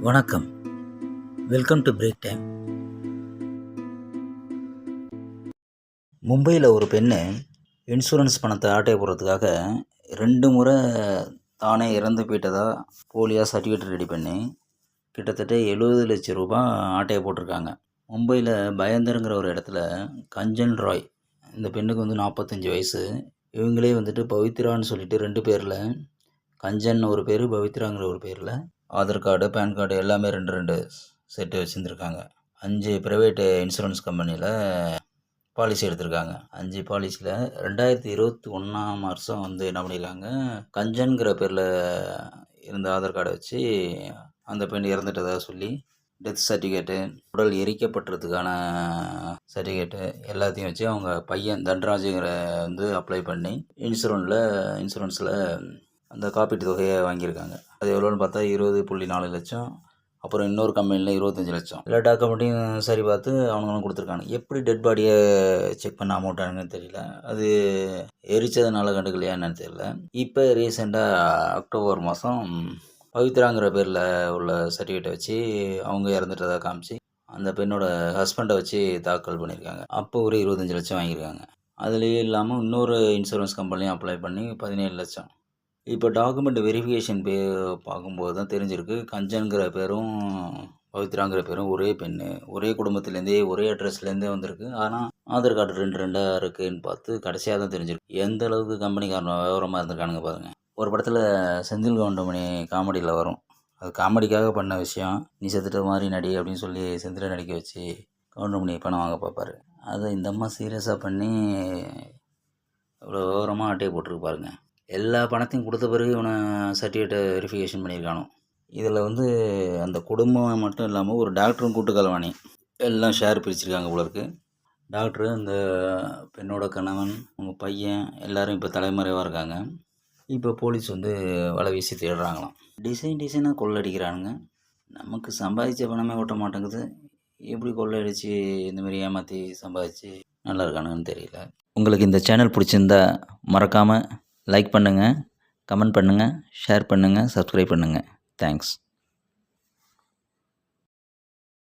வணக்கம். Welcome to break time. மும்பையில் ஒரு பெண்ணு இன்சூரன்ஸ் பணத்தை ஆட்டைய போடுறதுக்காக 2 முறை தானே இறந்து போயிட்டதா போலியாக சர்டிஃபிகேட் ரெடி பண்ணி கிட்டத்தட்ட 70 லட்சம் ரூபாய் ஆட்டைய போட்டிருக்காங்க. மும்பையில் பயந்தருங்கிற ஒரு இடத்துல கஞ்சன் ராய், இந்த பெண்ணுக்கு 45 வயசு. இவங்களே பவித்ரான்னு சொல்லிட்டு 2 பேரில், கஞ்சன் ஒரு பேர், பவித்ராங்கிற ஒரு பேரில் ஆதார் கார்டு, பேன் கார்டு எல்லாமே 2 செட்டு வச்சுருந்துருக்காங்க. 5 ப்ரைவேட்டு இன்சூரன்ஸ் கம்பெனியில் பாலிசி எடுத்திருக்காங்க. 5 பாலிசியில் 2021 வருஷம் என்ன பண்ணியிருக்காங்க, கஞ்சன்கிற பேரில் இருந்த ஆதார் கார்டை வச்சு அந்த பெண் இறந்துட்டதாக சொல்லி டெத் சர்டிஃபிகேட்டு, உடல் எரிக்கப்பட்டதுக்கான சர்டிஃபிகேட்டு எல்லாத்தையும் வச்சு அவங்க பையன் தன்ராஜுங்கிற அப்ளை பண்ணி இன்சூரன்ஸில் அந்த காப்பீட்டு தொகையை வாங்கியிருக்காங்க. அது எவ்வளோன்னு பார்த்தா 20.4 லட்சம். அப்புறம் இன்னொரு கம்பெனியில் 25 லட்சம். எல்லா டாக்குமெண்ட்டையும் சரி பார்த்து அவங்களும் கொடுத்துருக்காங்க. எப்படி டெட் பாடியை செக் பண்ண அமௌண்ட்டானுங்கன்னு தெரியல. அது எரிச்சதுனால கண்டுக்கலையா என்னன்னு தெரியல. இப்போ ரீசெண்டாக அக்டோபர் மாதம் பவித்ராங்கிற பேரில் உள்ள சர்டிஃபிகேட்டை வச்சு அவங்க இறந்துட்டதாக காமிச்சு அந்த பெண்ணோட ஹஸ்பண்டை வச்சு தாக்கல் பண்ணியிருக்காங்க. அப்போ ஒரு 25 லட்சம் வாங்கியிருக்காங்க. அதுலேயே இல்லாமல் இன்னொரு இன்சூரன்ஸ் கம்பெனிலையும் அப்ளை பண்ணி 17 லட்சம். இப்போ டாக்குமெண்ட் வெரிஃபிகேஷன் பார்க்கும்போது தான் தெரிஞ்சிருக்கு, கஞ்சன்கிற பேரும் பவித்ராங்கிற பேரும் ஒரே பெண்ணு, ஒரே குடும்பத்துலேருந்தே ஒரே அட்ரஸ்லேருந்தே வந்திருக்கு. ஆனால் ஆதார் கார்டு 2 இருக்குதுன்னு பார்த்து கடைசியாக தான் தெரிஞ்சிருக்கு. எந்த அளவுக்கு கம்பெனிக்காரன் விவரமாக இருந்திருக்கானுங்க பாருங்கள். ஒரு படத்தில் செந்தில் கவுண்டமணி காமெடியில் வரும், அது காமெடிக்காக பண்ண விஷயம். நீ செத்துட்ட மாதிரி நடி அப்படின்னு சொல்லி செந்திலை நடிக்க வச்சு கவுண்டமணி பணம் வாங்க பார்ப்பாரு. அதை இந்த அம்மா சீரியஸாக பண்ணி இவ்வளோ விவரமாக அட்டையை போட்டிருக்கு பாருங்கள். எல்லா பணத்தையும் கொடுத்த பிறகு இவனை சர்டிஃபிகேட்டை வெரிஃபிகேஷன் பண்ணியிருக்கானோ. இதில் அந்த குடும்பம் மட்டும் இல்லாமல் ஒரு டாக்டரும் கூட்டு கலவாணி எல்லாம் ஷேர் பிரிச்சிருக்காங்க போல இருக்குது. டாக்டரு, இந்த பெண்ணோட கணவன், அவங்க பையன் எல்லாரும் இப்போ தலைமறைவாக இருக்காங்க. இப்போ போலீஸ் வலை வீசி தேடுறாங்களாம். டிசைனாக கொள்ளடிக்கிறானுங்க. நமக்கு சம்பாதிச்ச பணமே ஓட்ட மாட்டேங்குது. எப்படி கொள்ளடிச்சு இந்தமாரி ஏமாற்றி சம்பாதிச்சு நல்லா இருக்கானுங்கன்னு தெரியல. உங்களுக்கு இந்த சேனல் பிடிச்சிருந்தா மறக்காமல் லைக் பண்ணுங்கள், கமெண்ட் பண்ணுங்கள், ஷேர் பண்ணுங்கள், சப்ஸ்கிரைப் பண்ணுங்கள். தேங்க்ஸ்.